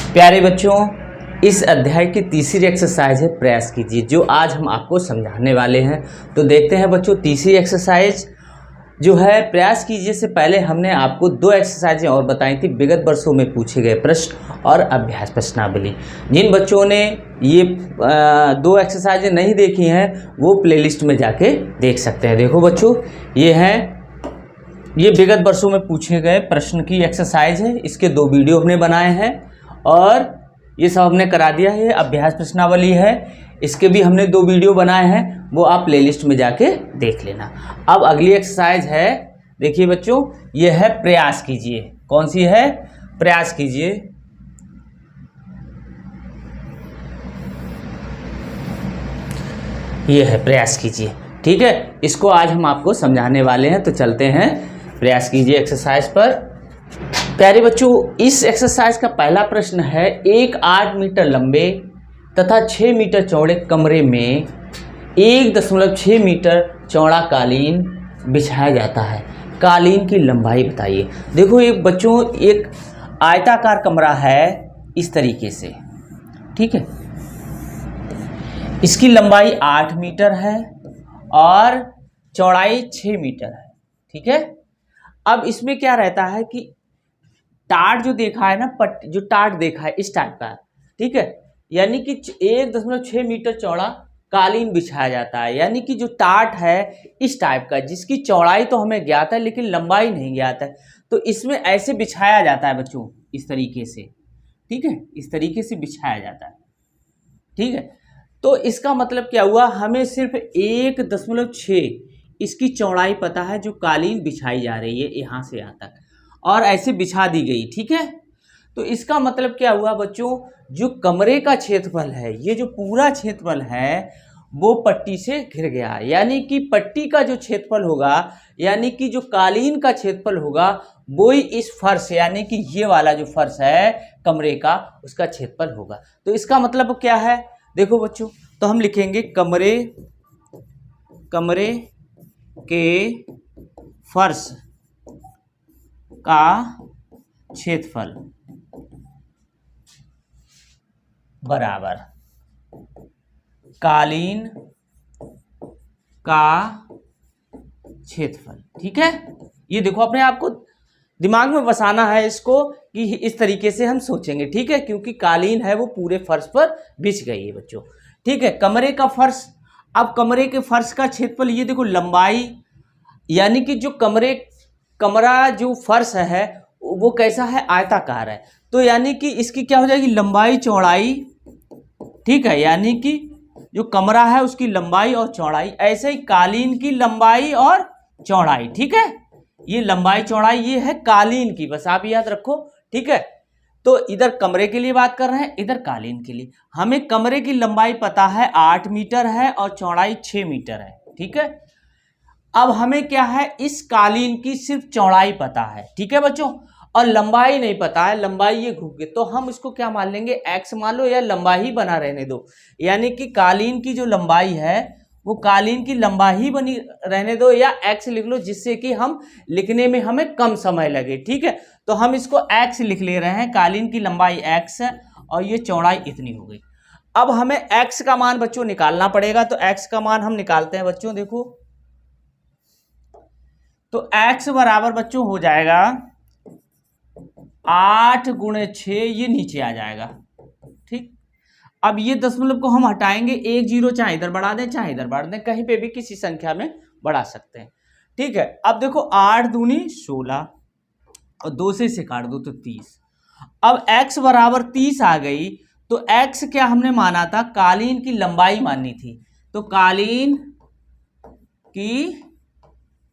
प्यारे बच्चों, इस अध्याय की तीसरी एक्सरसाइज है प्रयास कीजिए, जो आज हम आपको समझाने वाले हैं। तो देखते हैं बच्चों, तीसरी एक्सरसाइज जो है प्रयास कीजिए से पहले हमने आपको दो एक्सरसाइजें और बताई थी, विगत वर्षों में पूछे गए प्रश्न और अभ्यास प्रश्नावली। जिन बच्चों ने ये दो एक्सरसाइजें नहीं देखी हैं वो प्लेलिस्ट में जाके देख सकते हैं। देखो बच्चों, ये विगत वर्षों में पूछे गए प्रश्न की एक्सरसाइज है। इसके दो वीडियो हमने बनाए हैं और ये सब हमने करा दिया है। अभ्यास प्रश्नावली है, इसके भी हमने दो वीडियो बनाए हैं, वो आप प्लेलिस्ट में जाके देख लेना। अब अगली एक्सरसाइज है, देखिए बच्चों, ये है प्रयास कीजिए। कौन सी है? प्रयास कीजिए। ये है प्रयास कीजिए, ठीक है। इसको आज हम आपको समझाने वाले हैं, तो चलते हैं प्रयास कीजिए एक्सरसाइज पर। प्यारे बच्चों, इस एक्सरसाइज का पहला प्रश्न है, एक 8 मीटर लंबे तथा 6 मीटर चौड़े कमरे में 1.6 मीटर चौड़ा कालीन बिछाया जाता है। कालीन की लंबाई बताइए। देखो एक बच्चों, एक आयताकार कमरा है इस तरीके से, ठीक है। इसकी लंबाई 8 मीटर है और चौड़ाई 6 मीटर है, ठीक है। अब इसमें क्या रहता है कि टाट जो देखा है ना, जो टाट देखा है इस टाइप का, ठीक है। यानी कि 1.6 मीटर चौड़ा कालीन बिछाया जाता है। यानी कि जो टाट है इस टाइप का, जिसकी चौड़ाई तो हमें ज्ञात है लेकिन लंबाई नहीं ज्ञात है, तो इसमें ऐसे बिछाया जाता है बच्चों, इस तरीके से, ठीक है। इस तरीके से बिछाया जाता है, ठीक है। तो इसका मतलब क्या हुआ, हमें सिर्फ 1.6 इसकी चौड़ाई पता है जो कालीन बिछाई जा रही है यहाँ से यहाँ तक, और ऐसे बिछा दी गई, ठीक है। तो इसका मतलब क्या हुआ बच्चों, जो कमरे का क्षेत्रफल है, ये जो पूरा क्षेत्रफल है वो पट्टी से घिर गया। यानी कि पट्टी का जो क्षेत्रफल होगा, यानी कि जो कालीन का क्षेत्रफल होगा, वो ही इस फर्श, यानी कि ये वाला जो फर्श है कमरे का, उसका क्षेत्रफल होगा। तो इसका मतलब क्या है, देखो बच्चों, तो हम लिखेंगे कमरे के फर्श का क्षेत्रफल बराबर कालीन का क्षेत्रफल, ठीक है। ये देखो, अपने आप को दिमाग में बसाना है इसको, कि इस तरीके से हम सोचेंगे, ठीक है, क्योंकि कालीन है वो पूरे फर्श पर बिछ गई है बच्चों, ठीक है। कमरे का फर्श, अब कमरे के फर्श का क्षेत्रफल, ये देखो लंबाई, यानी कि जो कमरा जो फर्श है वो कैसा है, आयताकार है, तो यानी कि इसकी क्या हो जाएगी, लंबाई चौड़ाई, ठीक है। यानी कि जो कमरा है उसकी लंबाई और चौड़ाई, ऐसे ही कालीन की लंबाई और चौड़ाई, ठीक है। ये लंबाई चौड़ाई ये है कालीन की, बस आप याद रखो, ठीक है। तो इधर कमरे के लिए बात कर रहे हैं, इधर कालीन के लिए। हमें कमरे की लंबाई पता है 8 मीटर है और चौड़ाई 6 मीटर है, ठीक है। अब हमें क्या है, इस कालीन की सिर्फ चौड़ाई पता है, ठीक है बच्चों, और लंबाई नहीं पता है। लंबाई ये घूम के, तो हम इसको क्या मान लेंगे, x मान लो, या लंबाई ही बना रहने दो। यानी कि कालीन की जो लंबाई है वो कालीन की लंबाई ही बनी रहने दो, या x लिख लो, जिससे कि हम लिखने में हमें कम समय लगे, ठीक है। तो हम इसको x लिख ले रहे हैं, कालीन की लंबाई x है और ये चौड़ाई इतनी हो गई। अब हमें x का मान बच्चों निकालना पड़ेगा, तो x का मान हम निकालते हैं बच्चों। देखो, तो x बराबर बच्चों हो जाएगा 8 गुणे 6, ये नीचे आ जाएगा, ठीक। अब ये दशमलव को हम हटाएंगे, 1 0 चाहे इधर बढ़ा दें चाहे इधर बढ़ा दें, कहीं पे भी किसी संख्या में बढ़ा सकते हैं, ठीक है। अब देखो 8 दूनी 16 और 2 से इसे काट दो तो 30। अब x बराबर 30 आ गई, तो x क्या हमने माना था, कालीन की लंबाई माननी थी, तो कालीन की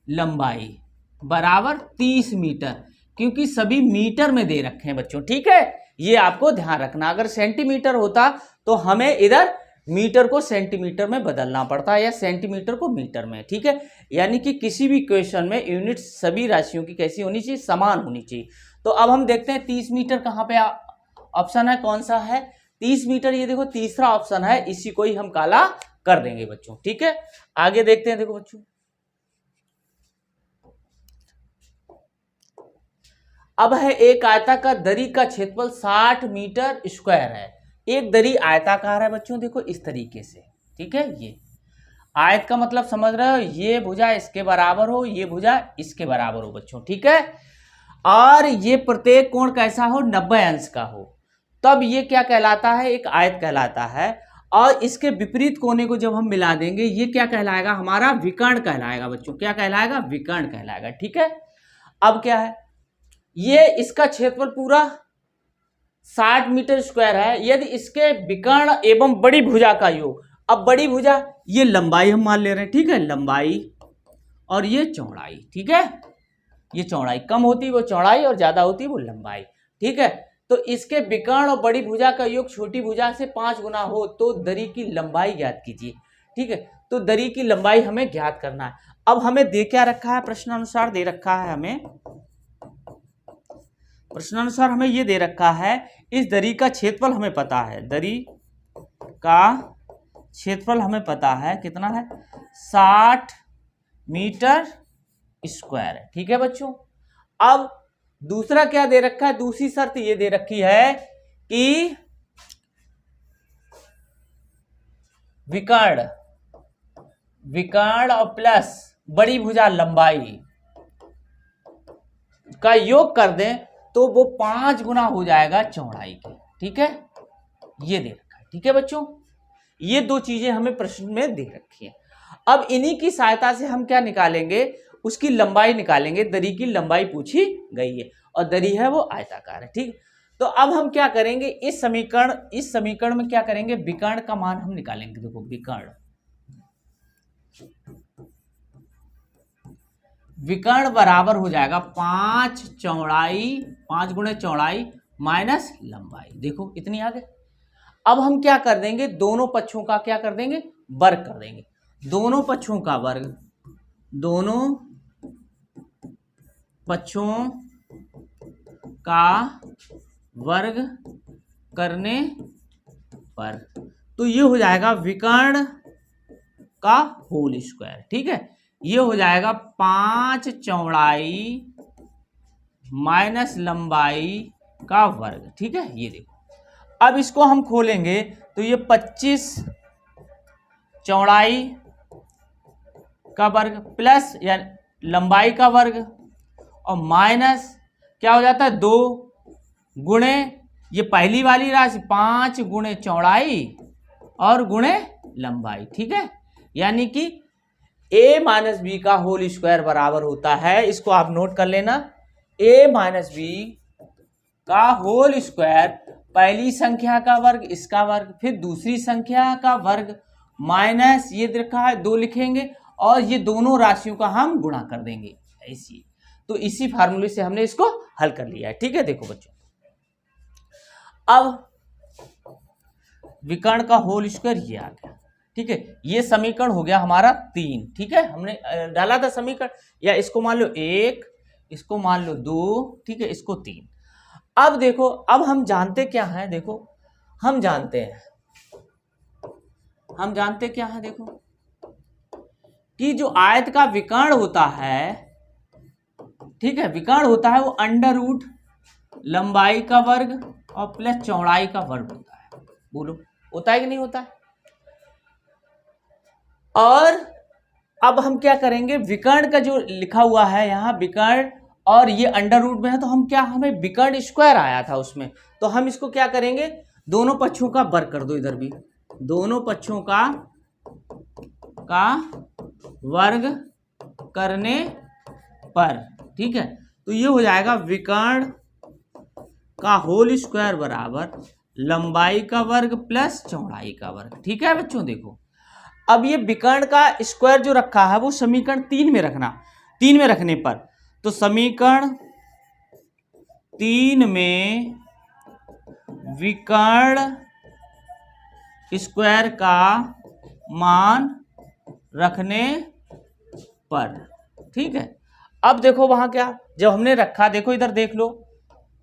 लंबाई बराबर 30 मीटर, क्योंकि सभी मीटर में दे रखे हैं बच्चों, ठीक है। ये आपको ध्यान रखना, अगर सेंटीमीटर होता तो हमें इधर मीटर को सेंटीमीटर में बदलना पड़ता है, या सेंटीमीटर को मीटर में, ठीक है। यानी कि किसी भी क्वेश्चन में यूनिट सभी राशियों की कैसी होनी चाहिए, समान होनी चाहिए। तो अब हम देखते हैं 30 मीटर कहाँ पे ऑप्शन है, कौन सा है, 30 मीटर। ये देखो तीसरा ऑप्शन है, इसी को ही हम काला कर देंगे बच्चों, ठीक है। आगे देखते हैं, देखो बच्चों, अब है एक आयताकार दरी का क्षेत्रफल 60 मीटर स्क्वायर है। एक दरी आयताकार है बच्चों, देखो इस तरीके से, ठीक है। ये आयत का मतलब समझ रहे हो, ये भुजा इसके बराबर हो, ये भुजा इसके बराबर हो बच्चों, ठीक है। और ये प्रत्येक कोण कैसा हो, 90 अंश का हो, तब ये क्या कहलाता है, एक आयत कहलाता है। और इसके विपरीत कोने को जब हम मिला देंगे, ये क्या कहलाएगा, हमारा विकर्ण कहलाएगा बच्चों। क्या कहलाएगा, विकर्ण कहलाएगा, ठीक है। अब क्या है, ये इसका क्षेत्रफल पूरा 60 मीटर स्क्वायर है। यदि इसके विकर्ण एवं बड़ी भुजा का योग, अब बड़ी भुजा ये लंबाई हम मान ले रहे हैं, ठीक है, लंबाई, और ये चौड़ाई, ठीक है। ये चौड़ाई कम होती है वो चौड़ाई, और ज्यादा होती है वो लंबाई, ठीक है। तो इसके विकर्ण और बड़ी भुजा का योग छोटी भुजा से 5 गुना हो तो दरी की लंबाई ज्ञात कीजिए, ठीक है। तो दरी की लंबाई हमें ज्ञात करना है। अब हमें दे क्या रखा है, प्रश्नानुसार दे रखा है हमें, प्रश्नानुसार हमें ये दे रखा है, इस दरी का क्षेत्रफल हमें पता है, दरी का क्षेत्रफल हमें पता है कितना है, 60 मीटर स्क्वायर है, ठीक है बच्चों। अब दूसरा क्या दे रखा है, दूसरी शर्त ये दे रखी है कि विकर्ण और प्लस बड़ी भुजा लंबाई का योग कर दें तो वो 5 गुना हो जाएगा चौड़ाई के, ठीक है। ये दे रखा है, ठीक है बच्चों। ये दो चीजें हमें प्रश्न में दे रखी है। अब इन्हीं की सहायता से हम क्या निकालेंगे, उसकी लंबाई निकालेंगे। दरी की लंबाई पूछी गई है और दरी है वो आयताकार है, ठीक। तो अब हम क्या करेंगे, इस समीकरण में क्या करेंगे, विकर्ण का मान हम निकालेंगे। देखो विकर्ण बराबर हो जाएगा 5 गुणे चौड़ाई माइनस लंबाई, देखो इतनी आ गई। अब हम क्या कर देंगे, दोनों पक्षों का क्या कर देंगे, वर्ग कर देंगे। दोनों पक्षों का वर्ग करने पर तो ये हो जाएगा विकर्ण का होल स्क्वायर, ठीक है। ये हो जाएगा 5 चौड़ाई माइनस लंबाई का वर्ग, ठीक है। ये देखो, अब इसको हम खोलेंगे तो ये 25 चौड़ाई का वर्ग प्लस या लंबाई का वर्ग और माइनस क्या हो जाता है, 2 गुणे ये पहली वाली राशि 5 गुणे चौड़ाई और गुणे लंबाई, ठीक है। यानी कि a माइनस बी का होल स्क्वायर बराबर होता है, इसको आप नोट कर लेना, a माइनस बी का होल स्क्वायर, पहली संख्या का वर्ग इसका वर्ग, फिर दूसरी संख्या का वर्ग माइनस ये रखा है 2 लिखेंगे और ये दोनों राशियों का हम गुणा कर देंगे ऐसी। तो इसी फार्मूले से हमने इसको हल कर लिया है, ठीक है। देखो बच्चों, अब विकर्ण का होल स्क्वायर ये आ गया, ठीक है। ये समीकरण हो गया हमारा 3, ठीक है। हमने डाला था समीकरण, या इसको मान लो 1, इसको मान लो 2, ठीक है, इसको 3। अब देखो, अब हम जानते क्या हैं, देखो हम जानते क्या है, देखो कि जो आयत का विकर्ण होता है, ठीक है, विकर्ण होता है वो अंडर रूट लंबाई का वर्ग और प्लस चौड़ाई का वर्ग होता है। बोलो होता है कि नहीं होता है। और अब हम क्या करेंगे, विकर्ण का जो लिखा हुआ है यहाँ विकर्ण और ये अंडर रूट में है, तो हम क्या, हमें विकर्ण स्क्वायर आया था उसमें, तो हम इसको क्या करेंगे, दोनों पक्षों का वर्ग कर दो। इधर भी दोनों पक्षों का वर्ग करने पर, ठीक है। तो ये हो जाएगा विकर्ण का होल स्क्वायर बराबर लंबाई का वर्ग प्लस चौड़ाई का वर्ग, ठीक है बच्चों। देखो, अब ये विकर्ण का स्क्वायर जो रखा है वो समीकरण 3 में रखना, 3 में रखने पर तो समीकरण 3 में विकर्ण स्क्वायर का मान रखने पर, ठीक है। अब देखो वहां क्या, जब हमने रखा, देखो इधर देख लो,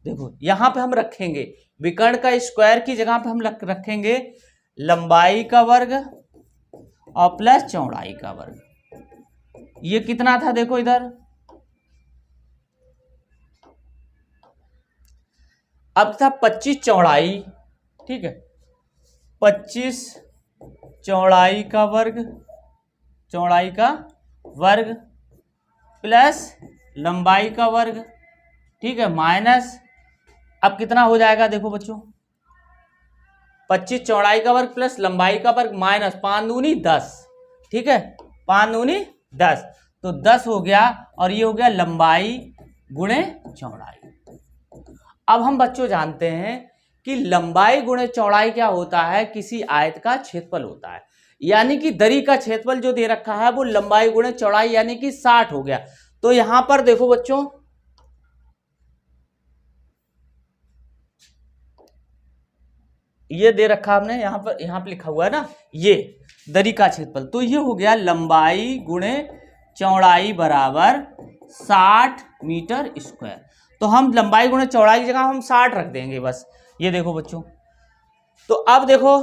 देखो यहां पे हम रखेंगे विकर्ण का स्क्वायर की जगह पे हम रखेंगे लंबाई का वर्ग और प्लस चौड़ाई का वर्ग। ये कितना था, देखो इधर अब था 25 चौड़ाई, ठीक है, 25 चौड़ाई का वर्ग प्लस लंबाई का वर्ग, ठीक है, माइनस, अब कितना हो जाएगा देखो बच्चों, 25 चौड़ाई का वर्ग प्लस लंबाई का वर्ग माइनस 5 दूनी 10, ठीक है, 5 दूनी 10, तो 10 हो गया, और ये हो गया लंबाई गुणे चौड़ाई। अब हम बच्चों जानते हैं कि लंबाई गुणे चौड़ाई क्या होता है, किसी आयत का क्षेत्रफल होता है, यानी कि दरी का क्षेत्रफल जो दे रखा है वो लंबाई गुणे चौड़ाई यानी कि 60 हो गया। तो यहां पर देखो बच्चों, ये दे रखा हमने यहां पर लिखा हुआ है ना, ये दरी का क्षेत्रफल, तो ये हो गया लंबाई गुणे चौड़ाई बराबर 60 मीटर स्क्वायर। तो हम लंबाई गुणे चौड़ाई की जगह हम 60 रख देंगे बस। ये देखो बच्चों, तो अब देखो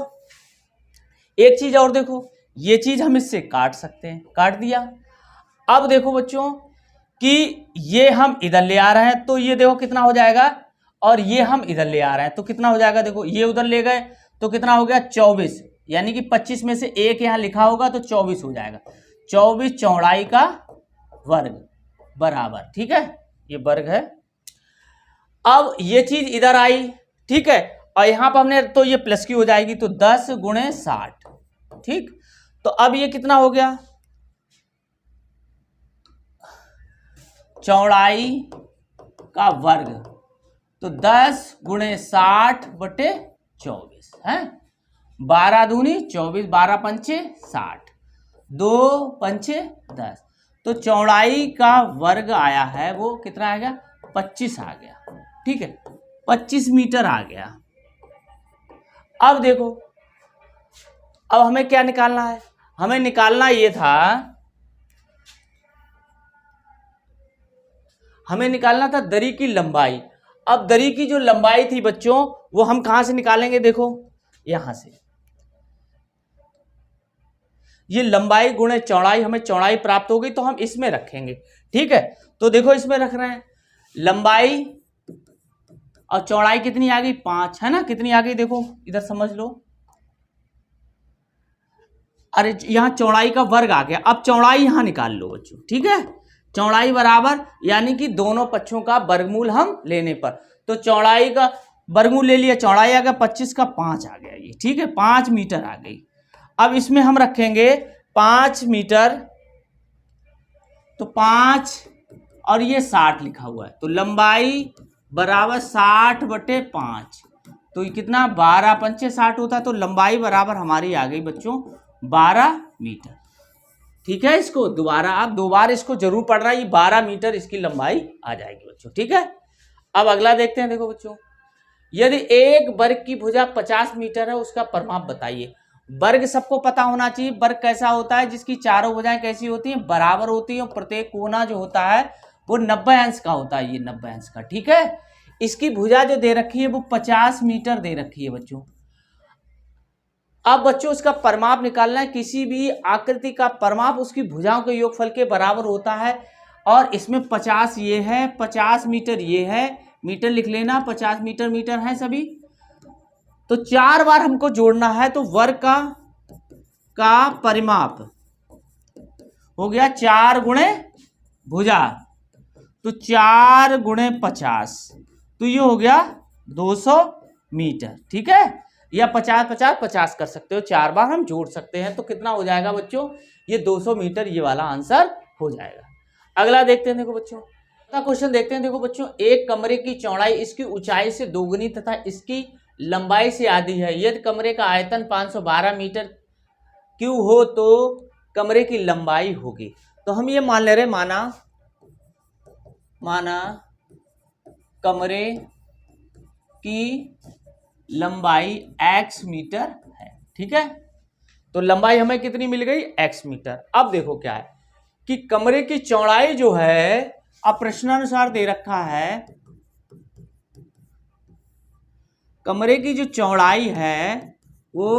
एक चीज और देखो, ये चीज हम इससे काट सकते हैं, काट दिया। अब देखो बच्चों कि ये हम इधर ले आ रहे हैं, तो ये देखो कितना हो जाएगा, और ये हम इधर ले आ रहे हैं तो कितना हो जाएगा, देखो ये उधर ले गए तो कितना हो गया 24, यानी कि 25 में से एक यहां लिखा होगा तो 24 हो जाएगा। 24 चौड़ाई का वर्ग बराबर, ठीक है, ये वर्ग है। अब ये चीज इधर आई, ठीक है, और यहां पर हमने तो ये प्लस की हो जाएगी, तो 10 गुणे 60, ठीक। तो अब ये कितना हो गया, चौड़ाई का वर्ग, तो 10 गुणे 60 बटे 24 है, 12 दूनी 24, 12 पंचे 60, 2 पंचे 10, तो चौड़ाई का वर्ग आया है वो कितना आ गया, 25 आ गया, ठीक है, 25 मीटर आ गया। अब देखो, अब हमें क्या निकालना है, हमें निकालना ये था, हमें निकालना था दरी की लंबाई। अब दरी की जो लंबाई थी बच्चों वो हम कहां से निकालेंगे, देखो यहां से, ये लंबाई गुणे चौड़ाई, हमें चौड़ाई प्राप्त हो गई तो हम इसमें रखेंगे, ठीक है। तो देखो इसमें रख रहे हैं, लंबाई और चौड़ाई कितनी आ गई, 5 है ना, कितनी आ गई देखो इधर समझ लो, अरे यहां चौड़ाई का वर्ग आ गया। अब चौड़ाई यहां निकाल लो बच्चों, ठीक है, चौड़ाई बराबर यानी कि दोनों पक्षों का वर्गमूल हम लेने पर, तो चौड़ाई का वर्गमूल ले लिया, चौड़ाई आ गया 25 का 5 आ गया ये, ठीक है, 5 मीटर आ गई। अब इसमें हम रखेंगे 5 मीटर, तो 5 और ये 60 लिखा हुआ है, तो लंबाई बराबर 60 बटे 5, तो ये कितना 12 पंचे 60 होता है, तो लंबाई बराबर हमारी आ गई बच्चों 12 मीटर, ठीक है। इसको दोबारा, आप 2 बार इसको जरूर पढ़ रहा है, ये 12 मीटर इसकी लंबाई आ जाएगी बच्चों, ठीक है। अब अगला देखते हैं, देखो बच्चों, यदि एक वर्ग की भुजा 50 मीटर है उसका परिमाप बताइए। वर्ग सबको पता होना चाहिए, वर्ग कैसा होता है, जिसकी चारों भुजाएं कैसी होती हैं, बराबर होती हैं, और प्रत्येक कोना जो होता है वो 90 अंश का होता है, ये 90 अंश का, ठीक है। इसकी भुजा जो दे रखी है वो 50 मीटर दे रखी है बच्चों। अब बच्चों उसका परिमाप निकालना है, किसी भी आकृति का परिमाप उसकी भुजाओं के योगफल के बराबर होता है, और इसमें 50 ये है, 50 मीटर ये है, मीटर लिख लेना, 50 मीटर मीटर है सभी, तो 4 बार हमको जोड़ना है, तो वर्ग का परिमाप हो गया 4 गुणे भुजा, तो 4 गुणे 50, तो ये हो गया 200 मीटर, ठीक है, या 50 50 50 कर सकते हो, 4 बार हम जोड़ सकते हैं, तो कितना हो जाएगा बच्चों, ये 200 मीटर, ये वाला आंसर हो जाएगा। अगला देखते हैं, देखो बच्चों, अगला क्वेश्चन देखते हैं, देखो बच्चों, एक कमरे की चौड़ाई इसकी ऊंचाई से दोगुनी तथा इसकी लंबाई से आधी है, यदि कमरे का आयतन 512 मीटर क्यों हो तो कमरे की लंबाई होगी। तो हम ये मान ले रहे, माना कमरे की लंबाई x मीटर है, ठीक है, तो लंबाई हमें कितनी मिल गई, x मीटर। अब देखो क्या है कि कमरे की चौड़ाई जो है, अब प्रश्नानुसार दे रखा है, कमरे की जो चौड़ाई है वो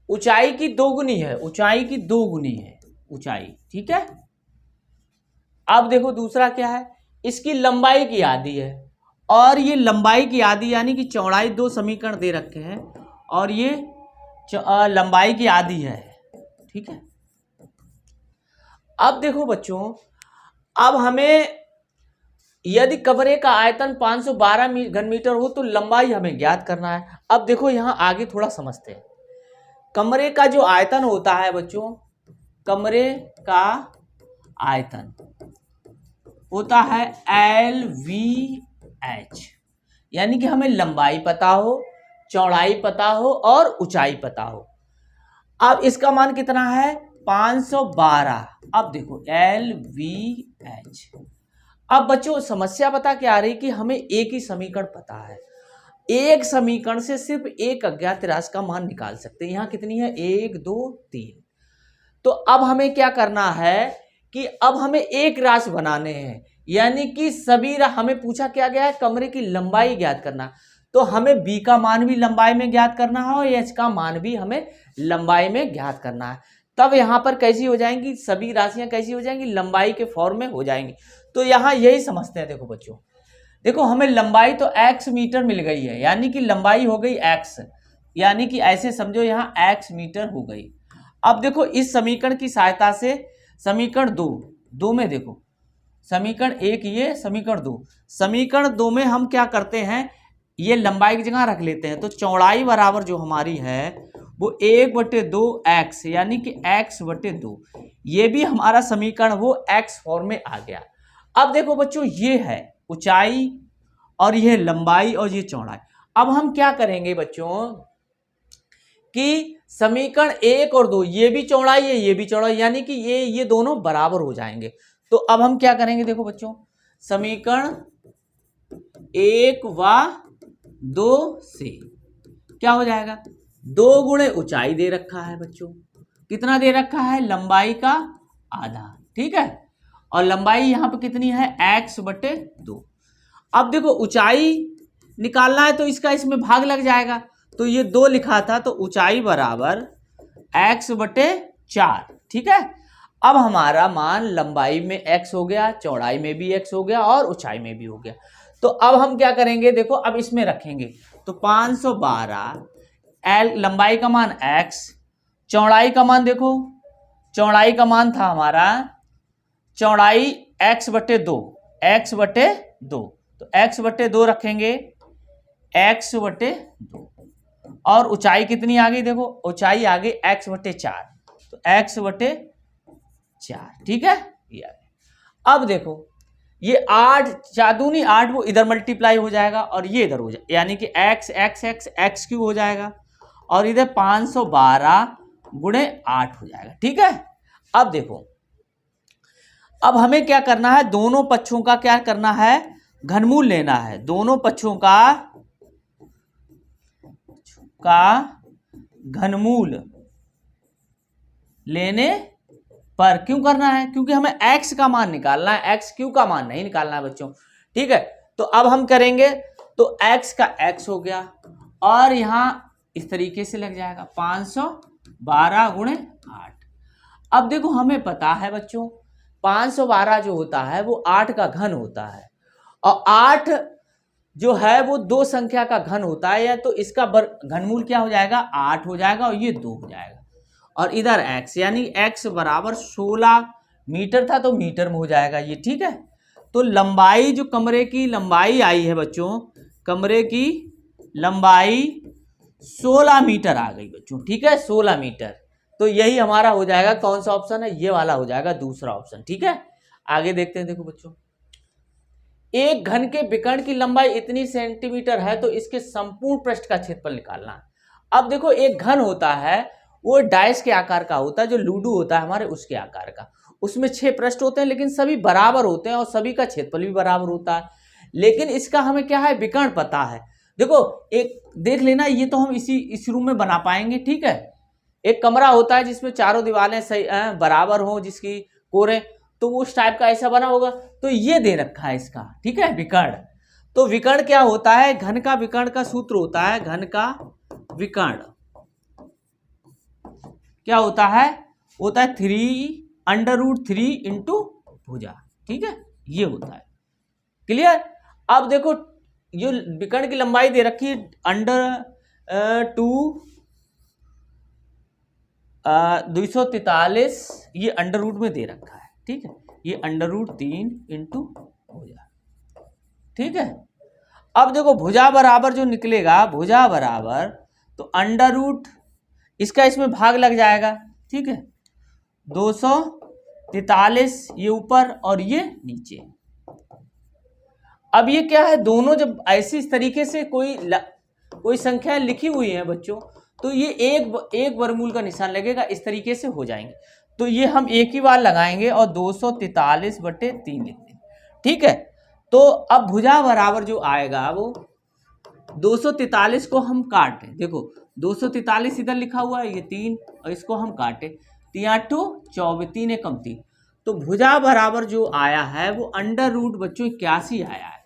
ऊंचाई की दोगुनी है, ऊंचाई की दोगुनी है ऊंचाई, ठीक है। अब देखो दूसरा क्या है, इसकी लंबाई की आधी है, और ये लंबाई की आधी यानी कि चौड़ाई, दो समीकरण दे रखे हैं और ये लंबाई की आधी है, ठीक है। अब देखो बच्चों, अब हमें यदि कमरे का आयतन 512 घन मीटर हो तो लंबाई हमें ज्ञात करना है। अब देखो यहां आगे थोड़ा समझते हैं। कमरे का जो आयतन होता है बच्चों, कमरे का आयतन होता है LVH, यानी कि हमें लंबाई पता हो, चौड़ाई पता हो और ऊंचाई पता हो। अब इसका मान कितना है 512। अब देखो LVH। अब बच्चों समस्या पता क्या आ रही कि हमें एक ही समीकरण पता है, एक समीकरण से सिर्फ एक अज्ञात राशि का मान निकाल सकते हैं। यहां कितनी है 1 2 3। तो अब हमें क्या करना है कि अब हमें एक राशि बनाने हैं, यानी कि सभी हमें पूछा क्या गया है, कमरे की लंबाई ज्ञात करना। तो हमें b का मान भी लंबाई में ज्ञात करना है और h का मान भी हमें लंबाई में ज्ञात करना है। तब यहां पर कैसी हो जाएंगी, सभी राशियां कैसी हो जाएंगी, लंबाई के फॉर्म में हो जाएंगी। तो यहां यही समझते हैं। देखो बच्चों, देखो हमें लंबाई तो x मीटर मिल गई है, यानी कि लंबाई हो गई x, यानी कि ऐसे समझो यहां x मीटर हो गई। अब देखो इस समीकरण की सहायता से समीकरण दो में देखो, समीकरण 1 ये समीकरण 2, समीकरण 2 में हम क्या करते हैं, ये लंबाई की जगह रख लेते हैं। तो चौड़ाई बराबर जो हमारी है वो 1/2x, यानी कि x/2, ये भी हमारा समीकरण वो x फॉर्म में आ गया। अब देखो बच्चों, ये है ऊंचाई और ये लंबाई और ये चौड़ाई। अब हम क्या करेंगे बच्चों कि समीकरण 1 और 2, ये भी चौड़ाई है ये भी चौड़ाई, यानी कि ये दोनों बराबर हो जाएंगे। तो अब हम क्या करेंगे, देखो बच्चों, समीकरण 1 व 2 से क्या हो जाएगा, 2 गुणे ऊंचाई दे रखा है बच्चों, कितना दे रखा है, लंबाई का आधा, ठीक है। और लंबाई यहां पे कितनी है x/2। अब देखो ऊंचाई निकालना है तो इसका इसमें भाग लग जाएगा, तो ये 2 लिखा था, तो ऊंचाई बराबर x/4, ठीक है। अब हमारा मान लंबाई में x हो गया, चौड़ाई में भी x हो गया और ऊंचाई में भी हो गया। तो अब हम क्या करेंगे, देखो अब इसमें रखेंगे, तो 512 L लंबाई का मान x, चौड़ाई का मान देखो, चौड़ाई का मान था हमारा, चौड़ाई x/2, तो x/2 रखेंगे, x/2, और ऊंचाई कितनी आ गई, देखो ऊंचाई आ गई x/4, तो x/4, ठीक है। ये अब देखो ये 8 4 8 वो इधर मल्टीप्लाई हो जाएगा और ये इधर हो जाएगा, यानी कि x क्यूब हो जाएगा और इधर 512 गुणे 8 हो जाएगा, ठीक है। अब देखो, अब हमें क्या करना है, दोनों पक्षों का क्या करना है, घनमूल लेना है। दोनों पक्षों का घनमूल लेने पर, क्यों करना है, क्योंकि हमें x का मान निकालना है, x क्यू का मान नहीं निकालना है बच्चों, ठीक है। तो अब हम करेंगे, तो x का x हो गया और यहां इस तरीके से लग जाएगा 512 गुणे 8। अब देखो हमें पता है बच्चों 512 जो होता है वो 8 का घन होता है और 8 जो है वो 2 संख्या का घन होता है, या तो इसका घनमूल क्या हो जाएगा 8 हो जाएगा और ये 2 हो जाएगा, और इधर x यानी x बराबर 16 मीटर था तो मीटर में हो जाएगा ये, ठीक है। तो लंबाई जो कमरे की लंबाई आई है बच्चों, कमरे की लंबाई 16 मीटर आ गई बच्चों, ठीक है, 16 मीटर। तो यही हमारा हो जाएगा, कौन सा ऑप्शन है, ये वाला हो जाएगा, दूसरा ऑप्शन, ठीक है। आगे देखते हैं, देखो बच्चों, एक घन के विकर्ण की लंबाई इतनी सेंटीमीटर है तो इसके संपूर्ण पृष्ठ का क्षेत्रफल निकालना है। अब देखो एक घन होता है वो डाइस के आकार का होता है, जो लूडो होता है हमारे उसके आकार का, उसमें 6 पृष्ठ होते हैं लेकिन सभी बराबर होते हैं और सभी का क्षेत्रफल भी बराबर होता है। लेकिन इसका हमें क्या है, विकर्ण पता है। देखो एक देख लेना, ये तो हम इस रूम में बना पाएंगे, ठीक है। एक कमरा होता है जिसमें चारों दीवारें सही बराबर हो, जिसकी कोरें, तो वो उस टाइप का ऐसा बना होगा। तो ये दे रखा है इसका, ठीक है, विकर्ण। तो विकर्ण क्या होता है, घन का विकर्ण का सूत्र होता है, घन का विकर्ण क्या होता है 3√3 इंटू भुजा, ठीक है, ये होता है, क्लियर। अब देखो जो विकर्ण की लंबाई दे रखी है अंडर 243 ये अंडर रूट में दे रखा है, ठीक है। ये अंडर रूट 3 इंटू भुजा, ठीक है। अब देखो भुजा बराबर जो निकलेगा, भुजा बराबर तो अंडर रूट इसका इसमें भाग लग जाएगा, ठीक है। 243 ये ऊपर और ये नीचे। अब ये क्या है, दोनों जब ऐसी इस तरीके से कोई संख्या लिखी हुई है बच्चों, तो ये एक वर्गमूल का निशान लगेगा, इस तरीके से हो जाएंगे। तो ये हम एक ही बार लगाएंगे और 243/3 लिख देंगे, ठीक है। तो अब भुजा बराबर जो आएगा वो 243 को हम काटे, देखो 243 इधर लिखा हुआ है, ये 3 और इसको हम काटे, 3 8 24, 3 एकम 3। तो भुजा बराबर जो आया है वो अंडर रूट बच्चों 81 आया है।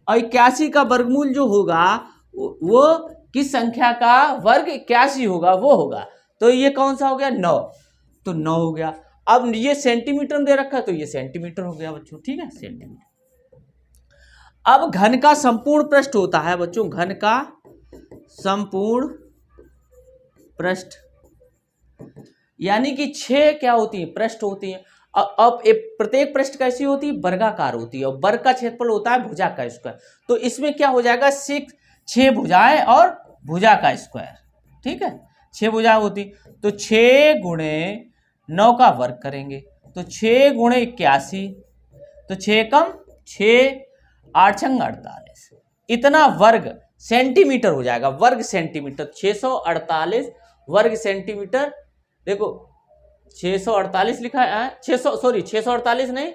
और 81 का वर्गमूल जो होगा वो किस संख्या का वर्ग 81 होगा, वो होगा। तो ये कौन सा हो गया, 9। तो 9 हो गया। अब ये सेंटीमीटर में दे रखा है तो ये सेंटीमीटर हो गया बच्चों, ठीक है, सेंटीमीटर। अब घन का संपूर्ण पृष्ठ होता है बच्चों, घन का संपूर्ण पृष्ठ, यानी कि 6 क्या होती है, पृष्ठ होती है। अब प्रत्येक पृष्ठ कैसी होती है, वर्गाकार होती है, और वर्ग का क्षेत्रफल होता है भुजा का स्क्वायर। तो इसमें क्या हो जाएगा, 6 भुजाएं और भुजा का स्क्वायर, ठीक है। 6 भुजाएं होती, तो 6 गुणे 9 का वर्ग करेंगे, तो 6 गुणे 81, तो 6 कम 6 8 छंग 48, इतना वर्ग सेंटीमीटर हो जाएगा, वर्ग सेंटीमीटर। 648 वर्ग सेंटीमीटर। देखो 648 लिखा है, 648 नहीं,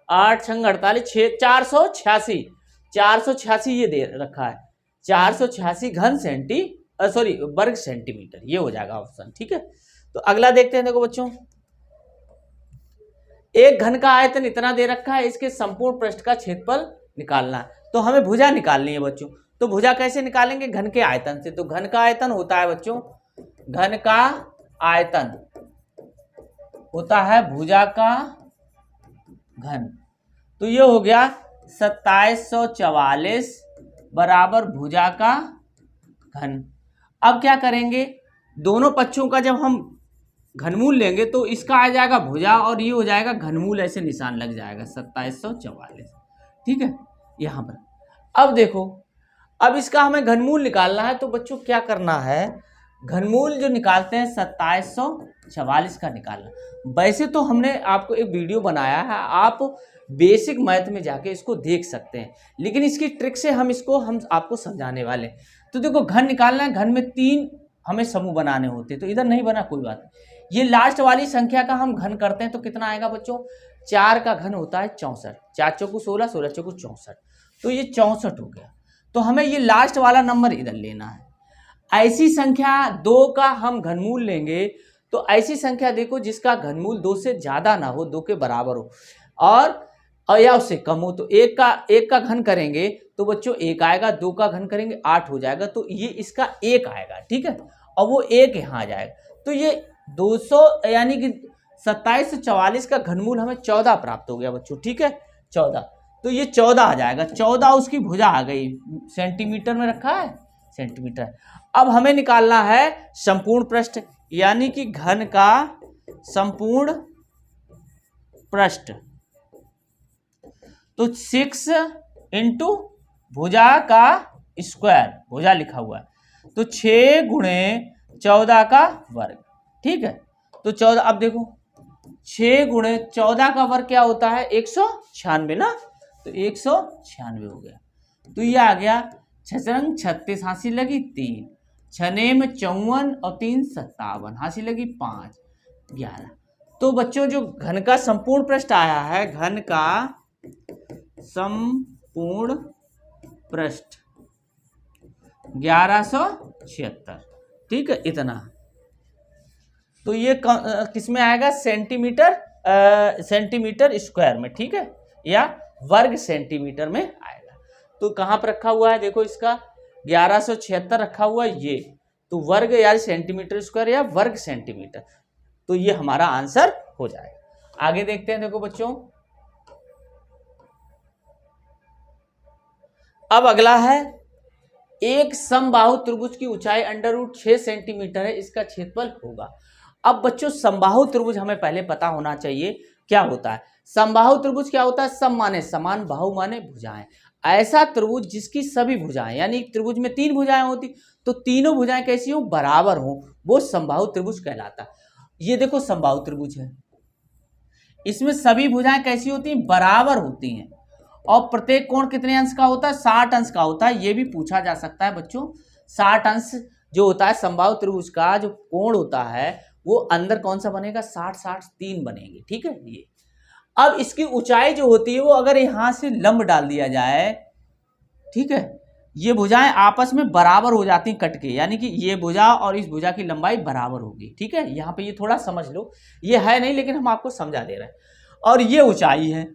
8 छंग 48, 486 ये दे रखा है, 486 वर्ग सेंटीमीटर, ये हो जाएगा ऑप्शन, ठीक है। तो अगला देखते हैं, देखो बच्चों, एक घन का आयतन इतना दे रखा है, इसके संपूर्ण पृष्ठ का क्षेत्रफल निकालना है। तो हमें भुजा निकालनी है बच्चों। तो भुजा कैसे निकालेंगे, घन के आयतन से। तो घन का आयतन होता है बच्चों, घन का आयतन होता है भुजा का घन। तो ये हो गया 2744 बराबर भुजा का घन। अब क्या करेंगे, दोनों पक्षों का जब हम घनमूल लेंगे तो इसका आ जाएगा भुजा और ये हो जाएगा घनमूल, ऐसे निशान लग जाएगा 2744, ठीक है, यहाँ पर। अब देखो, अब इसका हमें घनमूल निकालना है। तो बच्चों क्या करना है, घनमूल जो निकालते हैं 2744 का निकालना। वैसे तो हमने आपको एक वीडियो बनाया है, आप बेसिक मैथ में जाके इसको देख सकते हैं, लेकिन इसकी ट्रिक से हम आपको समझाने वाले हैं। तो देखो घन निकालना है, घन में 3 हमें समूह बनाने होते हैं। तो इधर नहीं बना, कोई बात नहीं। ये लास्ट वाली संख्या का हम घन करते हैं तो कितना आएगा बच्चों, 4 का घन होता है 64, 4 चौकू 16, 16 चौकू 64, तो ये 64 हो गया। तो हमें ये लास्ट वाला नंबर इधर लेना है। ऐसी संख्या 2 का हम घनमूल लेंगे, तो ऐसी संख्या देखो जिसका घनमूल 2 से ज्यादा ना हो, 2 के बराबर हो और या उससे कम हो। तो 1 का घन करेंगे तो बच्चों 1 आएगा, 2 का घन करेंगे 8 हो जाएगा, तो ये इसका 1 आएगा, ठीक है, और वो 1 यहाँ आ जाएगा। तो ये 200 यानी कि 2744 का घनमूल हमें 14 प्राप्त हो गया बच्चों, ठीक है, 14। तो ये 14 आ जाएगा, 14 उसकी भुजा आ गई, सेंटीमीटर में रखा है, सेंटीमीटर। अब हमें निकालना है संपूर्ण पृष्ठ, यानी कि घन का संपूर्ण पृष्ठ। तो 6 इंटू भुजा का स्क्वायर, भुजा लिखा हुआ है, तो 6 गुणे 14 का वर्ग, ठीक है। तो 14, अब देखो 6 गुणे 14 का वर्ग क्या होता है, 196 ना, तो 196 हो गया। तो ये आ गया 6 36, हासी लगी 3, 6 में 54 और 3 57, हासी लगी 5 11। तो बच्चों जो घन का संपूर्ण पृष्ठ आया है, घन का संपूर्ण पृष्ठ 1176, ठीक है, इतना। तो ये किस में आएगा, सेंटीमीटर स्क्वायर में, ठीक है, या वर्ग सेंटीमीटर में आएगा। तो कहाँ पर रखा हुआ है, देखो इसका 1176 रखा हुआ है ये, तो वर्ग या सेंटीमीटर स्क्वायर या वर्ग सेंटीमीटर, तो ये हमारा आंसर हो जाएगा। आगे देखते हैं, देखो बच्चों, अब अगला है एक समबाहु त्रिभुज की ऊंचाई √6 सेंटीमीटर है, इसका क्षेत्रफल होगा। अब बच्चों समबाहु त्रिभुज हमें पहले पता होना चाहिए क्या होता है। समबाहु त्रिभुज क्या होता है? सम माने समान, बाहु माने भुजाएं। ऐसा त्रिभुज जिसकी सभी भुजाएं, यानी त्रिभुज में 3 भुजाएं होती तो तीनों भुजाएं कैसी हो? बराबर हो, वो समबाहु त्रिभुज कहलाता है। ये देखो समबाहु त्रिभुज है, इसमें सभी भुजाएं कैसी होती हैं? बराबर होती हैं। और प्रत्येक कोण कितने अंश का होता है? 60 अंश का होता है। ये भी पूछा जा सकता है बच्चों। 60 अंश जो होता है समबाहु त्रिभुज का जो कोण होता है वो अंदर कौन सा बनेगा? 60-60 3 बनेंगे, ठीक है। ये अब इसकी ऊंचाई जो होती है वो अगर यहां से लंब डाल दिया जाए, ठीक है, ये भुजाएं आपस में बराबर हो जाती हैं कट के, यानी कि ये भुजा और इस भुजा की लंबाई बराबर होगी, ठीक है। यहाँ पे ये थोड़ा समझ लो, ये है नहीं लेकिन हम आपको समझा दे रहे हैं। और ये ऊंचाई है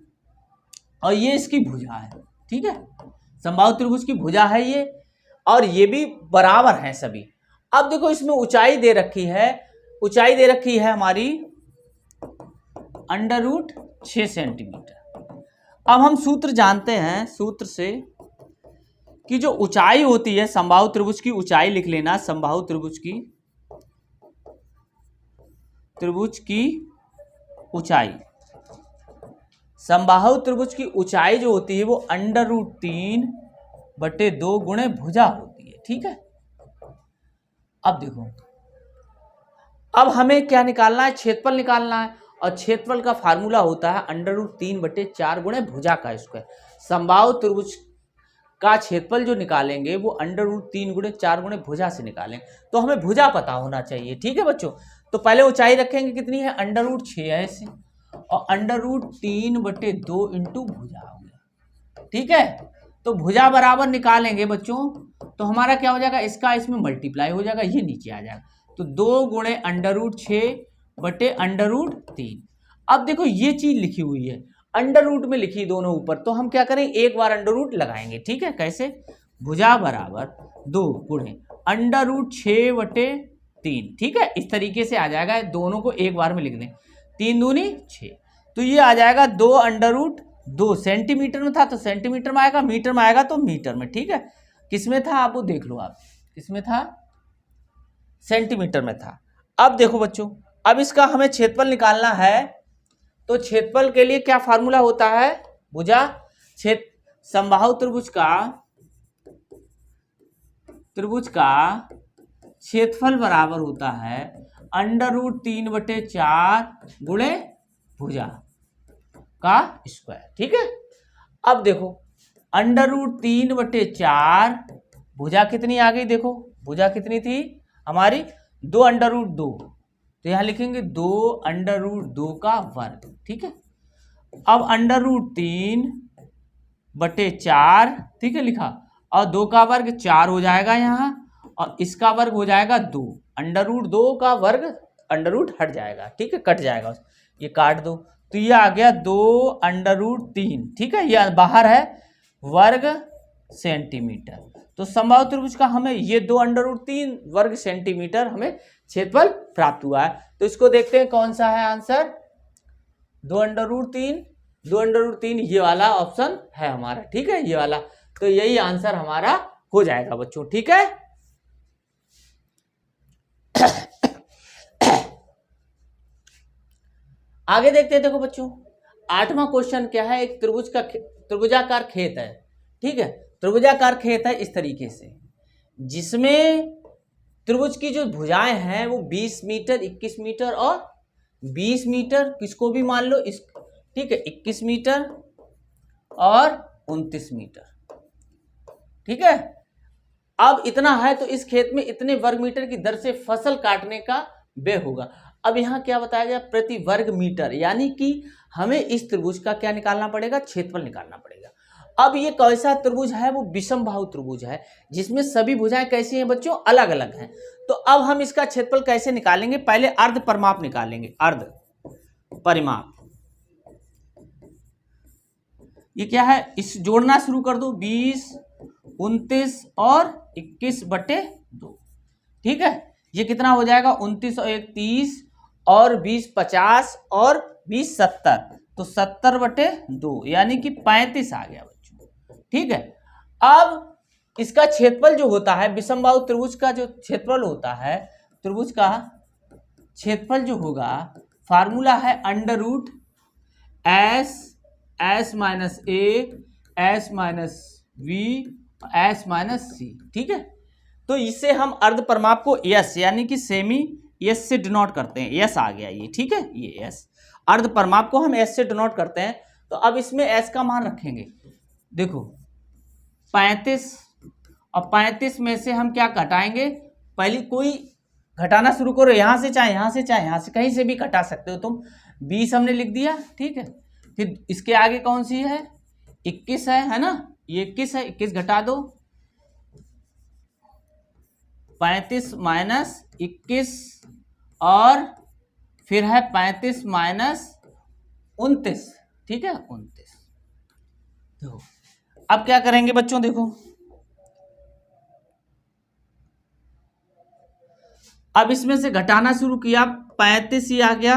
और ये इसकी भुजा है, ठीक है। समबाहु त्रिभुज की भुजा है ये, और ये भी बराबर हैं सभी। अब देखो इसमें ऊंचाई दे रखी है, ऊंचाई दे रखी है हमारी √6 सेंटीमीटर। अब हम सूत्र जानते हैं, सूत्र से कि जो ऊंचाई होती है समबाहु त्रिभुज की ऊंचाई लिख लेना। समबाहु त्रिभुज की ऊंचाई, समबाहु त्रिभुज की ऊंचाई जो होती है वो √3/2 गुणे भुजा होती है, ठीक है। अब देखो, अब हमें क्या निकालना है? क्षेत्रफल निकालना है, और क्षेत्रफल का फार्मूला होता है √3/4 गुणे भुजा का स्क्वायर। समबाहु त्रिभुज का क्षेत्रफल जो निकालेंगे वो √3 गुणे 4 गुणे भुजा से निकालेंगे। तो हमें भुजा पता होना चाहिए, ठीक है बच्चों। तो पहले ऊंचाई रखेंगे कितनी है? √6 है ऐसे, और √3/2 इंटू भुजा हो गया, ठीक है। तो भुजा बराबर निकालेंगे बच्चों, तो हमारा क्या हो जाएगा? इसका इसमें मल्टीप्लाई हो जाएगा, ये नीचे आ जाएगा। तो 2 गुणे √6/√3। अब देखो ये चीज लिखी हुई है, अंडर रूट में लिखी दोनों ऊपर, तो हम क्या करें? एक बार अंडर रूट लगाएंगे, ठीक है। कैसे? भुजा बराबर 2 गुणे √6/3, ठीक है। इस तरीके से आ जाएगा, दोनों को एक बार में लिख दें। 3 दूनी 6, तो ये आ जाएगा 2√2। सेंटीमीटर में था तो सेंटीमीटर में आएगा, मीटर में आएगा तो मीटर में, ठीक है। किस में था आप वो देख लो, आप किस में था? सेंटीमीटर में था। अब देखो बच्चों, अब इसका हमें क्षेत्रफल निकालना है, तो क्षेत्रफल के लिए क्या फार्मूला होता है? भुजा समबाहु त्रिभुज का क्षेत्रफल बराबर होता है √3/4 गुणे भुजा का स्क्वायर, ठीक है। अब देखो √3/4, भुजा कितनी आ गई? देखो भुजा कितनी थी हमारी? 2√2, तो यहां लिखेंगे 2√2 का वर्ग, ठीक है। अब √3/4, ठीक है, लिखा, और 2 का वर्ग 4 हो जाएगा यहाँ, और इसका वर्ग हो जाएगा 2। √2 का वर्ग अंडर रूट हट जाएगा, ठीक है, कट जाएगा, ये काट दो, तो ये आ गया 2√3, ठीक है। ये बाहर है वर्ग सेंटीमीटर। तो समबाहु त्रिभुज का हमें ये 2√3 वर्ग सेंटीमीटर हमें क्षेत्रफल प्राप्त हुआ है। तो इसको देखते हैं कौन सा है आंसर? 2√3 ये वाला ऑप्शन है हमारा, ठीक है, ये वाला। तो यही आंसर हमारा हो जाएगा बच्चों, ठीक है। आगे देखते हैं, देखो बच्चों 8वां क्वेश्चन क्या है? एक त्रिभुजाकार खेत है, ठीक है। त्रिभुजाकार खेत है इस तरीके से, जिसमें त्रिभुज की जो भुजाएं हैं वो 20 मीटर, 21 मीटर और 20 मीटर, किसको भी मान लो इस, ठीक है, 21 मीटर और 29 मीटर, ठीक है। अब इतना है तो इस खेत में इतने वर्ग मीटर की दर से फसल काटने का व्यय होगा। अब यहाँ क्या बताया गया? प्रति वर्ग मीटर, यानी कि हमें इस त्रिभुज का क्या निकालना पड़ेगा? क्षेत्रफल निकालना पड़ेगा। अब ये कैसा त्रिभुज है? वो विषमबाहु त्रिभुज है, जिसमें सभी भुजाएं कैसी हैं बच्चों? अलग अलग हैं। तो अब हम इसका क्षेत्रफल कैसे निकालेंगे? पहले अर्ध परिमाप निकालेंगे, अर्ध परिमाप। ये क्या है? इस जोड़ना शुरू कर दो, 20, 29 और 21/2, ठीक है। ये कितना हो जाएगा? 29 और 1 30 और 20 50 और 20 70, तो 70/2 यानी कि 35 आ गया बच्चों, ठीक है। अब इसका क्षेत्रफल जो होता है विषमबाहु त्रिभुज का जो क्षेत्रफल होता है, त्रिभुज का क्षेत्रफल जो होगा, फार्मूला है under root s minus a s minus b s minus c. ठीक है, तो इससे हम अर्ध परिमाप को यस यानी कि सेमी यस से डिनोट करते हैं। यस आ गया ये, ठीक है, ये यस अर्ध परिमाप को हम एस से डिनोट करते हैं। तो अब इसमें एस का मान रखेंगे, देखो 35 और 35 में से हम क्या घटाएंगे, पहले कोई घटाना शुरू करो, यहां से चाहे यहां से चाहे यहां से, कहीं से भी घटा सकते हो तुम। 20 हमने लिख दिया, ठीक है। फिर इसके आगे कौन सी है, 21 है ना, ये 21 है, 21 घटा दो, 35 माइनस 21 और फिर है 35 माइनस 29, ठीक है 29। देखो अब क्या करेंगे बच्चों, देखो अब इसमें से घटाना शुरू किया, 35 ही आ गया,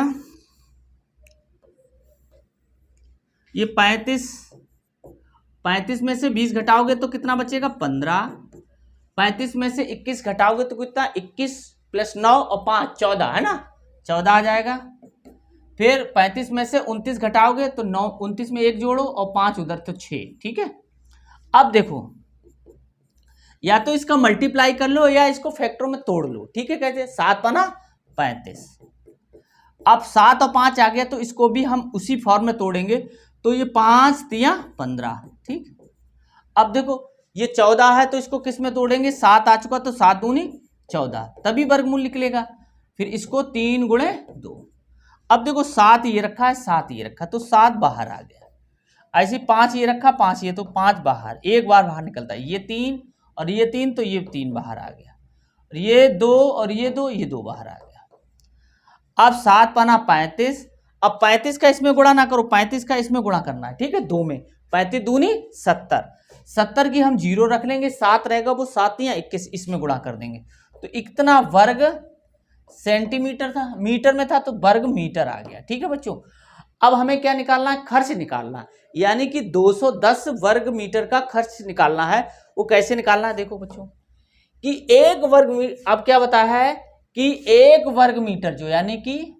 ये 35 में से 20 घटाओगे तो कितना बचेगा 15, 35 में से 21 घटाओगे तो कितना 21 प्लस 9 और 5 14 है ना, 14 आ जाएगा। फिर 35 में से 29 घटाओगे तो 9, 29 में 1 जोड़ो और 5 उधर तो 6, ठीक है। अब देखो या तो इसका मल्टीप्लाई कर लो या इसको फैक्टरों में तोड़ लो, ठीक है। कैसे, 7 पना 35, अब 7 और 5 आ गया तो इसको भी हम उसी फॉर्म में तोड़ेंगे, तो ये 5 तिया 15, ठीक। अब देखो ये 14 है तो इसको किस में तोड़ेंगे, 7 आ चुका तो 7 दूनी 14, तभी वर्गमूल निकलेगा। फिर इसको 3 गुणे 2, अब देखो 7 ये रखा है 7 ये रखा, तो 7 बाहर आ गया। ऐसे 5 ये रखा 5 ये, तो 5 बाहर, एक बार बाहर निकलता है, ये 3 और ये 3 तो ये 3 बाहर आ गया, और ये 2 और ये 2, ये 2 बाहर आ गया। अब 7 पाना 35, अब 35 का इसमें गुणा ना करो, 35 का इसमें गुणा करना है, ठीक है, 2 में, 35 दूनी 70, 70 की हम 0 रख लेंगे, 7 रहेगा वो 7 या 21 इसमें गुणा कर देंगे, तो इतना वर्ग सेंटीमीटर था, मीटर में था तो वर्ग मीटर आ गया, ठीक है बच्चों। अब हमें क्या निकालना है, खर्च निकालना है, यानी कि 210 वर्ग मीटर का खर्च निकालना है। वो कैसे निकालना है, देखो बच्चों कि एक वर्ग अब क्या बताया है कि एक वर्ग मीटर जो, यानी कि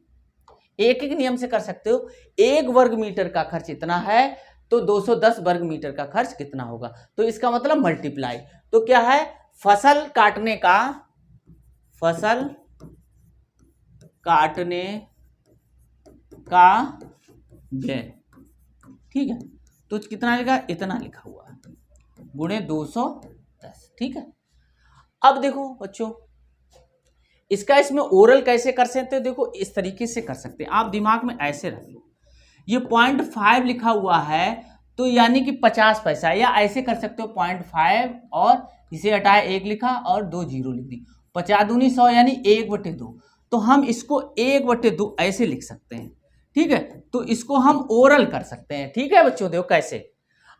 एक एक नियम से कर सकते हो, एक वर्ग मीटर का खर्च इतना है तो 210 वर्ग मीटर का खर्च कितना होगा, तो इसका मतलब मल्टीप्लाई। तो क्या है, फसल काटने का व्यय, ठीक है, तो कितना लिखा, इतना लिखा हुआ है गुणे 210, ठीक है। अब देखो बच्चों इसका इसमें ओरल कैसे कर सकते हो, देखो इस तरीके से कर सकते हैं, आप दिमाग में ऐसे रख लो, ये 0.5 लिखा हुआ है तो यानी कि 50 पैसा, या ऐसे कर सकते हो 0.5 और इसे हटाए 1 लिखा और 2 जीरो लिख दी, 50 दूनी 100 यानी 1/2, तो हम इसको 1/2 ऐसे लिख सकते हैं, ठीक है। तो इसको हम ओरल कर सकते हैं, ठीक है बच्चों। देखो कैसे,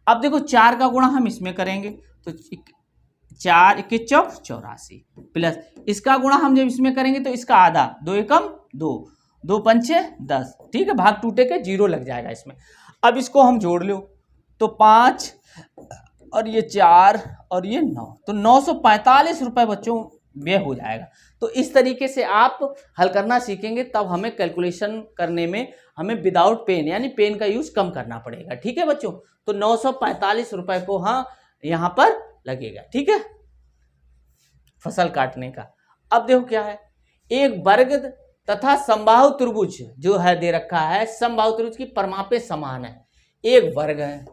अब देखो 4 का गुणा हम इसमें करेंगे तो 4 21 84 प्लस इसका गुणा हम जब इसमें करेंगे तो इसका आधा, 2 एकम 2, 2 पंचे 10, ठीक है, भाग टूटे के 0 लग जाएगा इसमें। अब इसको हम जोड़ लो तो 5 और ये 4 और ये 9, तो 945 रुपए बच्चों व्यय हो जाएगा। तो इस तरीके से आप हल करना सीखेंगे, तब हमें कैलकुलेशन करने में हमें विदाउट पेन यानी पेन का यूज कम करना पड़ेगा, ठीक है बच्चों। तो 945 रुपए को हाँ यहाँ पर लगेगा, ठीक है, फसल काटने का। अब देखो क्या है, एक वर्ग तथा समबाहु त्रिभुज जो है दे रखा है, समबाहु त्रिभुज की परिमापें समान है, एक वर्ग है,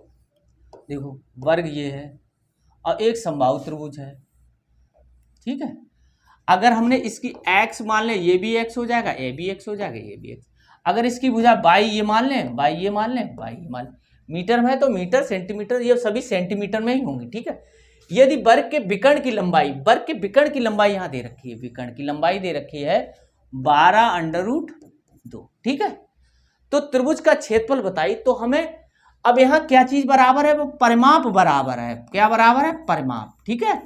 देखो वर्ग ये है और एक समबाहु त्रिभुज है, ठीक है। अगर हमने इसकी x मान ले, ये भी x हो जाएगा, ये भी x हो जाएगा, ये भी x। अगर इसकी भुजा बाई ये मान लें, बाई ये मान लें, बाई ये मान लें, मीटर में है तो मीटर, सेंटीमीटर, ये सभी सेंटीमीटर में ही होंगी, ठीक है। यदि वर्ग के विकर्ण की लंबाई, वर्ग के विकर्ण की लंबाई यहाँ दे रखी है, विकर्ण की लंबाई दे रखी है 12√2, ठीक है। तो त्रिभुज का क्षेत्रफल बताई, तो हमें अब यहाँ क्या चीज बराबर है, वो परिमाप बराबर है, क्या बराबर है, परिमाप, ठीक है।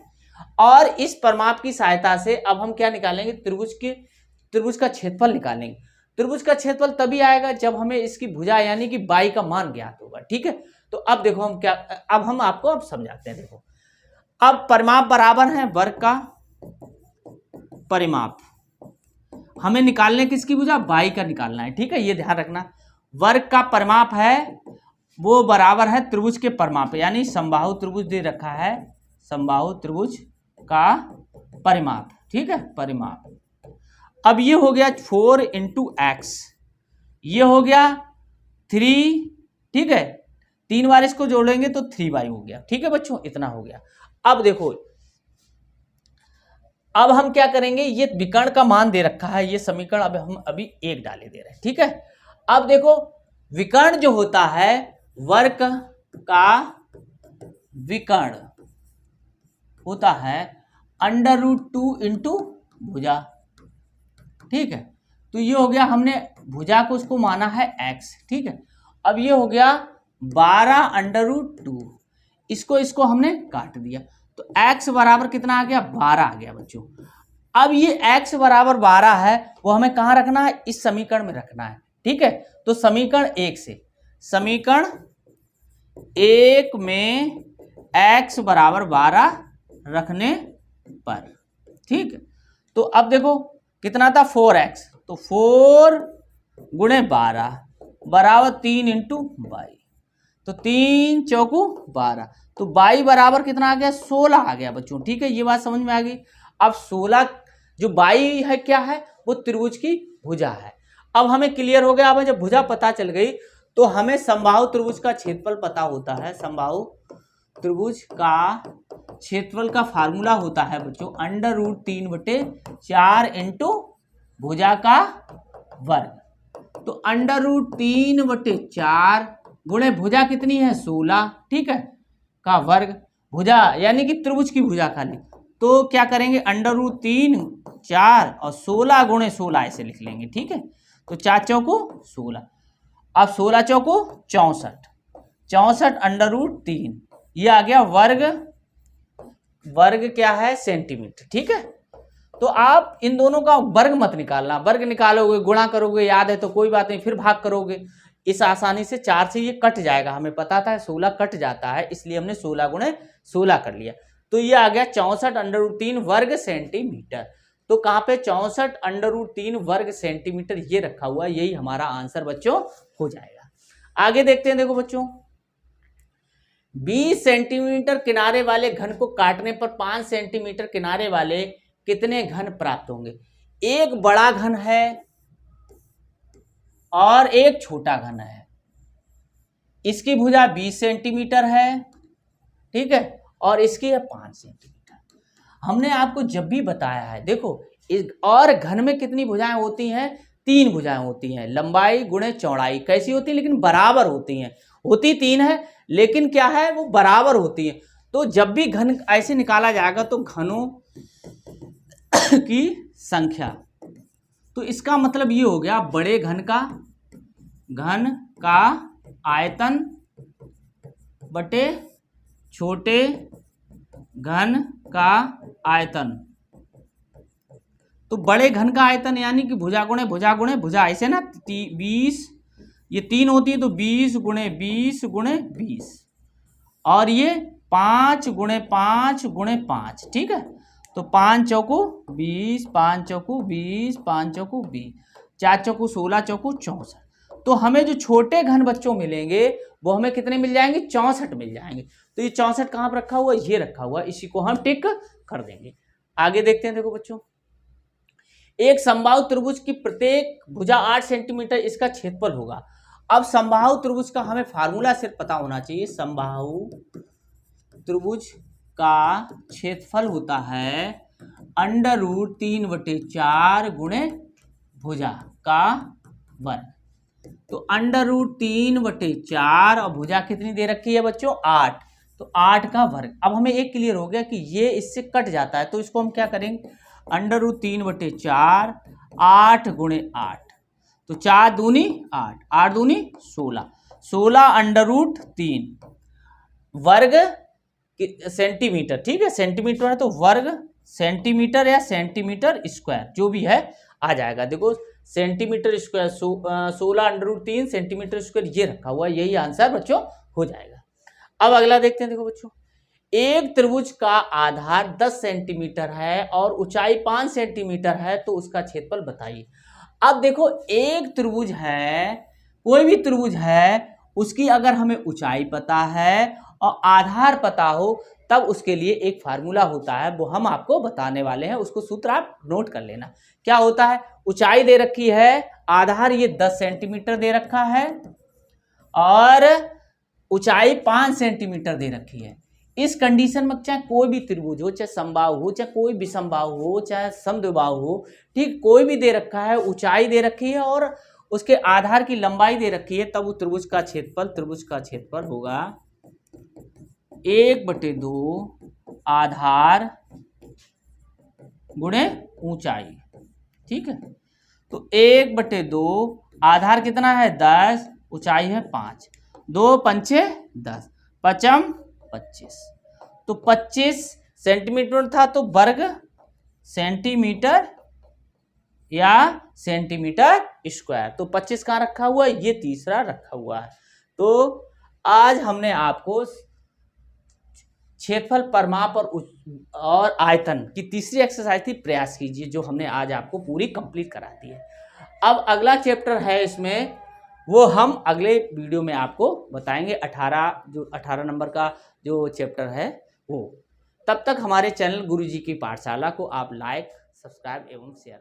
और इस परिमाप की सहायता से अब हम क्या निकालेंगे, त्रिभुज का क्षेत्रफल निकालेंगे। त्रिभुज का क्षेत्रफल तभी आएगा जब हमें इसकी भुजा यानी कि बाई का मान ज्ञात होगा, ठीक है। तो अब देखो हम क्या, अब हम आपको अब समझाते हैं। देखो अब परिमाप बराबर है वर्ग का परिमाप, हमें निकालने किसकी भुजा, बाई का निकालना है, ठीक है, ये ध्यान रखना। वर्ग का परिमाप है वो बराबर है त्रिभुज के परिमाप, यानी समबाहु त्रिभुज दे रखा है, समबाहु त्रिभुज का परिमाप, ठीक है, परिमाप। अब ये हो गया 4 इंटू एक्स, ये हो गया 3, ठीक है, 3 बार इसको जोड़ेंगे तो 3y हो गया, ठीक है बच्चों, इतना हो गया। अब देखो, अब हम क्या करेंगे, ये विकर्ण का मान दे रखा है, ये समीकरण अब हम अभी 1 डाले दे रहे हैं, ठीक है। अब देखो विकर्ण जो होता है, वर्ग का विकर्ण होता है √2 इंटू भुजा, ठीक है। तो ये हो गया, हमने भुजा को उसको माना है x, ठीक है। अब ये हो गया 12 √2, इसको हमने काट दिया, तो x बराबर कितना आ गया, 12 आ गया बच्चों। अब ये x बराबर 12 है, वो हमें कहाँ रखना है, इस समीकरण में रखना है, ठीक है। तो समीकरण 1 से, समीकरण 1 में x बराबर 12 रखने पर, ठीक है। तो अब देखो कितना था, 4x, तो 4 गुणे 12 बराबर 3 इंटू बाई, तो 3 चौकू 12, तो बाई बराबर कितना आ गया, 16 आ गया बच्चों, ठीक है, ये बात समझ में आ गई। अब 16 जो बाई है क्या है, वो त्रिभुज की भुजा है। अब हमें क्लियर हो गया, अब जब भुजा पता चल गई तो हमें समबाहु त्रिभुज का क्षेत्रफल पता होता है। समबाहु त्रिभुज का क्षेत्रफल का फार्मूला होता है बच्चों √3/4 इंटू भुजा का वर्ग, तो √3/4 गुणे भुजा कितनी है, 16, ठीक है, का वर्ग, भुजा यानी कि त्रिभुज की भुजा खाली, तो क्या करेंगे, √3 4 और 16 गुणे 16 ऐसे लिख लेंगे, ठीक है। तो 4 चौको 16, अब 16 चौको 64, 64 √3, ये आ गया वर्ग, वर्ग क्या है, सेंटीमीटर, ठीक है। तो आप इन दोनों का वर्ग मत निकालना, वर्ग निकालोगे गुणा करोगे याद है तो कोई बात नहीं, फिर भाग करोगे, इस आसानी से 4 से ये कट जाएगा, हमें पता था 16 कट जाता है, इसलिए हमने 16 गुणे 16 कर लिया, तो ये आ गया 64 √3 वर्ग सेंटीमीटर। तो कहाँ पे 64 √3 वर्ग सेंटीमीटर ये रखा हुआ है, यही हमारा आंसर बच्चों हो जाएगा। आगे देखते हैं, देखो बच्चों, 20 सेंटीमीटर किनारे वाले घन को काटने पर 5 सेंटीमीटर किनारे वाले कितने घन प्राप्त होंगे। एक बड़ा घन है और एक छोटा घन है, इसकी भुजा 20 सेंटीमीटर है, ठीक है, और इसकी है 5 सेंटीमीटर। हमने आपको जब भी बताया है, देखो और घन में कितनी भुजाएं होती हैं, 3 भुजाएं होती हैं, लंबाई गुणे चौड़ाई, कैसी होती है, लेकिन बराबर होती हैं, होती 3 है लेकिन क्या है, वो बराबर होती है। तो जब भी घन ऐसे निकाला जाएगा तो घनों की संख्या, तो इसका मतलब ये हो गया, बड़े घन का आयतन बटे छोटे घन का आयतन, तो बड़े घन का आयतन यानी कि भुजा गुणे भुजा ऐसे ना, 20 ये 3 होती है, तो 20 गुणे 20 गुणे 20, और ये 5 गुणे 5 गुणे 5, ठीक है। तो 5 चौको 20, 5 चौको 20, 5 चौको 20, 4 चौको 16, चौको 64। तो हमें जो छोटे घन बच्चों मिलेंगे वो हमें कितने मिल जाएंगे, 64 मिल जाएंगे। तो ये 64 कहाँ पर रखा हुआ, ये रखा हुआ, इसी को हम टिक कर देंगे। आगे देखते हैं, देखो बच्चों, एक समबाहु त्रिभुज की प्रत्येक भुजा 8 सेंटीमीटर इसका क्षेत्रफल होगा। अब समबाहु त्रिभुज का हमें फार्मूला सिर्फ पता होना चाहिए, समबाहु त्रिभुज का क्षेत्रफल होता है √3/4 गुणे भुजा का वर्ग, तो √3/4 और भुजा कितनी दे रखी है बच्चों, 8, तो 8 का वर्ग। अब हमें एक क्लियर हो गया कि ये इससे कट जाता है, तो इसको हम क्या करेंगे, √3/4 8 गुणे 8, तो 4 दूनी 8, 8 दूनी 16, 16 √3 वर्ग सेंटीमीटर, ठीक है, सेंटीमीटर है तो वर्ग सेंटीमीटर या सेंटीमीटर स्क्वायर जो भी है आ जाएगा। देखो सेंटीमीटर स्क्वायर 16 √3 सेंटीमीटर स्क्वायर ये रखा हुआ है, यही आंसर बच्चों हो जाएगा। अब अगला देखते हैं, देखो बच्चों, एक त्रिभुज का आधार 10 सेंटीमीटर है और ऊंचाई 5 सेंटीमीटर है तो उसका क्षेत्रफल बताइए। अब देखो एक त्रिभुज है, कोई भी त्रिभुज है, उसकी अगर हमें ऊंचाई पता है और आधार पता हो तब उसके लिए एक फार्मूला होता है, वो हम आपको बताने वाले हैं, उसको सूत्र आप नोट कर लेना। क्या होता है, ऊंचाई दे रखी है, आधार ये 10 सेंटीमीटर दे रखा है और ऊंचाई 5 सेंटीमीटर दे रखी है। इस कंडीशन में चाहे कोई भी त्रिभुज हो, चाहे समबाहु हो, चाहे कोई विषमबाहु हो, चाहे समद्विबाहु हो, ठीक, कोई भी दे रखा है, ऊंचाई दे रखी है और उसके आधार की लंबाई दे रखी है, तब वो त्रिभुज का क्षेत्रफल होगा 1/2 आधार गुणे ऊंचाई। ठीक है, तो 1/2 आधार कितना है 10, ऊंचाई है 5, 2 पंचे 10, 5 25, तो 25 सेंटीमीटर था तो वर्ग सेंटीमीटर या सेंटीमीटर स्क्वायर, तो 25 कहाँ रखा हुआ है, ये तीसरा रखा हुआ है। तो आज हमने आपको क्षेत्रफल, परिमाप और आयतन की तीसरी एक्सरसाइज थी, प्रयास कीजिए, जो हमने आज आपको पूरी कंप्लीट करा दी है। अब अगला चैप्टर है इसमें, वो हम अगले वीडियो में आपको बताएंगे, 18 नंबर का जो चैप्टर है वो। तब तक हमारे चैनल गुरुजी की पाठशाला को आप लाइक, सब्सक्राइब एवं शेयर